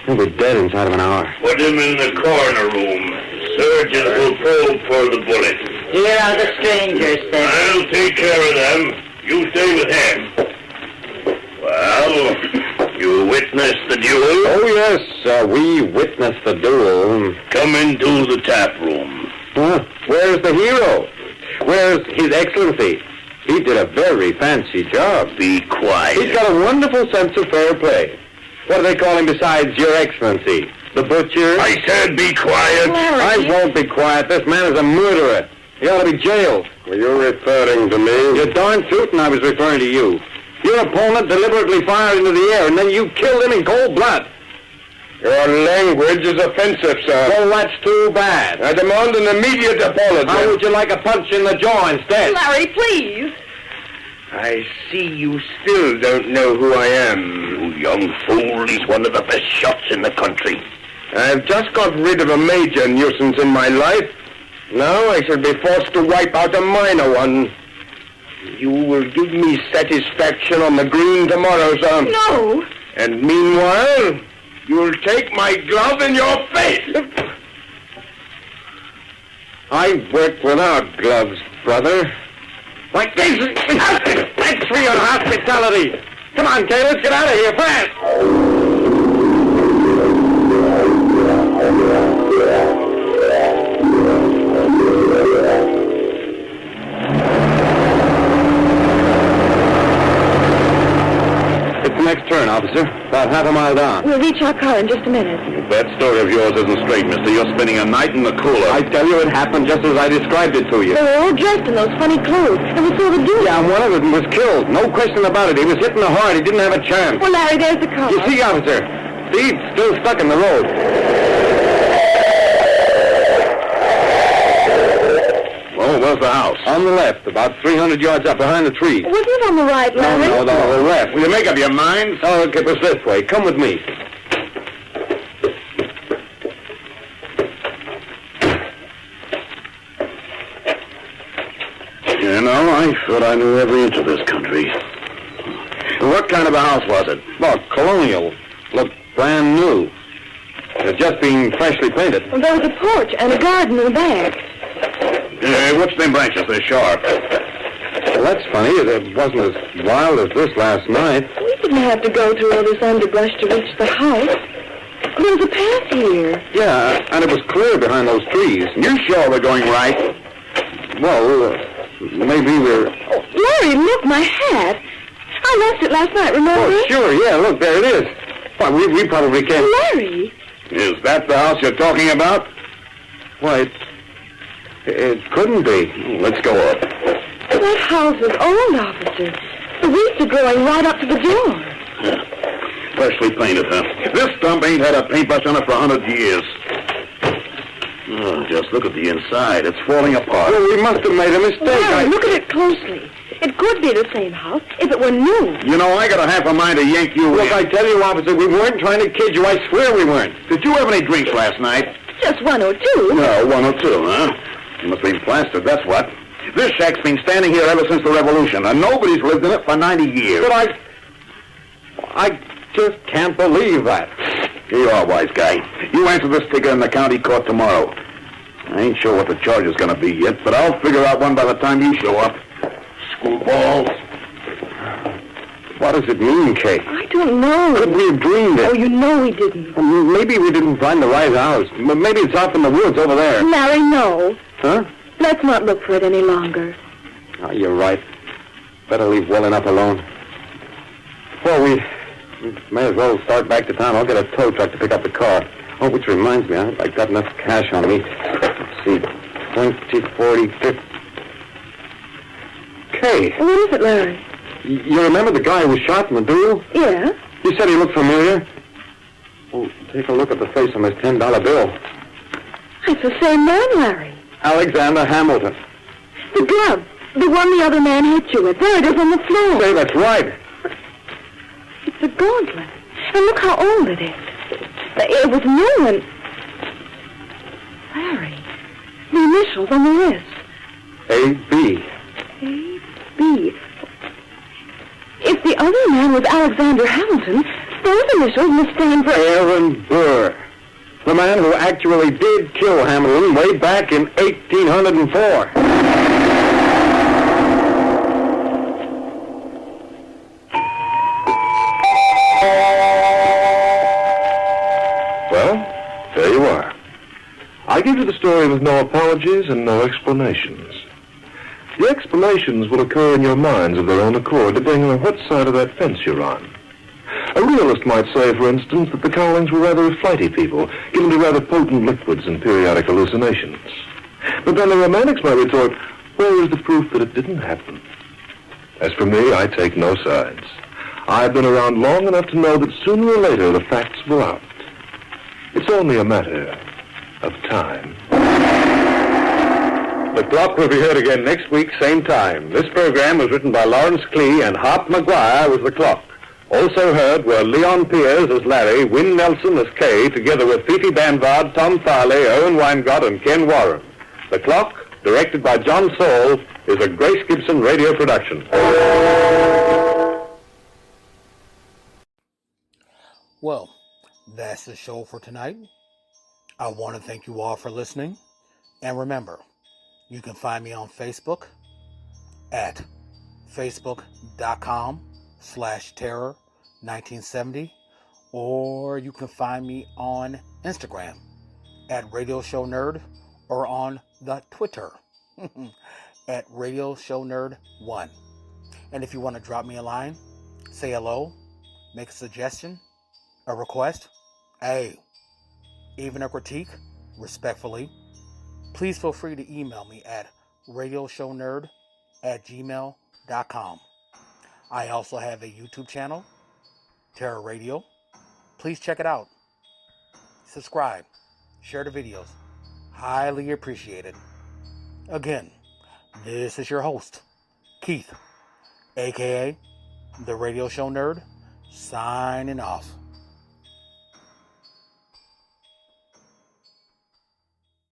S10: He'll be dead inside of an hour.
S12: Put him in the corner room. Surgeons will probe for the bullet.
S9: Here are the strangers, sir.
S12: I'll take care of them. You stay with him. Well, you witnessed the duel?
S10: Oh, yes. We witnessed the duel.
S12: Come into the tap room.
S10: Where's the hero? Where's His Excellency? He did a very fancy job.
S12: Be quiet.
S10: He's got a wonderful sense of fair play. What do they call him besides Your Excellency? The butcher?
S12: I said be quiet.
S10: I won't be quiet. This man is a murderer. He ought to be jailed.
S12: Were you referring to me?
S10: You're darn tootin' I was referring to you. Your opponent deliberately fired into the air, and then you killed him in cold blood.
S12: Your language is offensive, sir.
S10: Well, that's too bad.
S12: I demand an immediate apology.
S10: How would you like a punch in the jaw instead?
S11: Larry, please.
S12: I see you still don't know who I am. You young fool, he's one of the best shots in the country. I've just got rid of a major nuisance in my life. Now I shall be forced to wipe out a minor one. You will give me satisfaction on the green tomorrow, sir.
S11: No.
S12: And meanwhile, you'll take my glove in your face.
S10: I work without gloves, brother. Like this. Thanks for your hospitality. Come on, Kay, let's get out of here fast. It's the next turn, officer. About half a mile down.
S11: We'll reach our car in just a minute.
S12: That story of yours isn't straight, mister. You're spending a night in the cooler.
S10: I tell you, it happened just as I described it to you.
S11: They were all dressed in those funny clothes, and we saw the duel.
S10: Yeah, one of them was killed. No question about it. He was hit in the heart. He didn't have a chance.
S11: Well, Larry, there's the car.
S10: You see, officer, Steve's still stuck in the road.
S12: Oh, where's the house?
S10: On the left, about 300 yards up behind the tree.
S11: Wasn't it on the right, Larry?
S10: No, the left.
S12: Will you make up your mind?
S10: Oh, look, it was this way. Come with me.
S12: You know, I thought I knew every inch of this country. What kind of a house was it?
S10: Well, colonial. Looked brand new. It had just been freshly painted.
S11: Well, there was a porch and a garden in the back.
S12: What's them branches? They're sharp.
S10: Well, that's funny. It wasn't as wild as this last night.
S11: We didn't have to go through all this underbrush to reach the house. There was a path here.
S10: Yeah, And it was clear behind those trees.
S12: You sure we're going right?
S10: Well, maybe we're...
S11: Oh, Larry, look, my hat. I left it last night, remember?
S10: Oh, sure, yeah, look, there it is. Why, we probably can't...
S11: Larry.
S12: Is that the house you're talking about?
S10: Why, it couldn't be.
S12: Let's go up.
S11: That house is old, officer. The weeds are growing right up to the door.
S12: Yeah. Freshly painted, huh? This stump ain't had a paintbrush on it for 100 years. Oh, just look at the inside. It's falling apart.
S10: Well, we must have made a mistake.
S11: Larry, look at it closely. It could be the same house if it were new.
S12: You know, I got a half a mind to yank you
S10: Look,
S12: in.
S10: I tell you, officer, we weren't trying to kid you. I swear we weren't.
S12: Did you have any drinks last night?
S11: Just one or two.
S12: No, one or two, huh? You must be plastered, that's what. This shack's been standing here ever since the Revolution, and nobody's lived in it for 90 years.
S10: But I just can't believe that.
S12: Here you are, wise guy. You answer this ticket in the county court tomorrow. I ain't sure what the charge is going to be yet, but I'll figure out one by the time you show up. Schoolballs.
S10: What does it mean, Kate?
S11: I don't know.
S10: Could we have dreamed it?
S11: Oh, you know we didn't.
S10: Maybe we didn't find the right house. Maybe it's off in the woods over there.
S11: Larry, no.
S10: Huh?
S11: Let's not look for it any longer.
S10: Oh, you're right. Better leave well enough alone. Well, we may as well start back to town. I'll get a tow truck to pick up the car. Oh, which reminds me, I got enough cash on me. Let's see, 20, 40, 50. Kay.
S11: What is it, Larry?
S10: You remember the guy who was shot in the duel?
S11: Yeah.
S10: You said he looked familiar. Oh, take a look at the face on this $10 bill.
S11: It's the same man, Larry.
S10: Alexander Hamilton.
S11: The glove. The one the other man hit you with. There it is on the floor.
S10: Say, that's right.
S11: It's a gauntlet. And look how old it is. It was new and... Larry, the initials on the wrist.
S10: A.B.
S11: A.B. If the other man was Alexander Hamilton, those initials must stand for...
S10: Aaron Burr. The man who actually did kill Hamilton way back in 1804.
S8: Well, there you are. I give you the story with no apologies and no explanations. The explanations will occur in your minds of their own accord, depending on what side of that fence you're on. A realist might say, for instance, that the Cowlings were rather flighty people, given to rather potent liquids and periodic hallucinations. But then the romantics might retort, where is the proof that it didn't happen? As for me, I take no sides. I've been around long enough to know that sooner or later the facts will out. It's only a matter of time.
S10: The Clock will be heard again next week, same time. This program was written by Lawrence Klee, and Hart Maguire was the Clock. Also heard were Leon Piers as Larry, Win Nelson as Kay, together with Fifi Banvard, Tom Farley, Owen Weingott, and Ken Warren. The Clock, directed by John Saul, is a Grace Gibson radio production.
S1: Well, that's the show for tonight. I want to thank you all for listening. And remember, you can find me on Facebook at facebook.com/terror1970, or you can find me on Instagram at Radio Show Nerd, or on the Twitter at Radio Show Nerd 1. And if you want to drop me a line, say hello, make a suggestion, a request, even a critique, respectfully, please feel free to email me at radioshownerd@gmail.com. I also have a YouTube channel, Terror Radio. Please check it out. Subscribe. Share the videos. Highly appreciated. Again, this is your host, Keith, a.k.a. The Radio Show Nerd, signing off.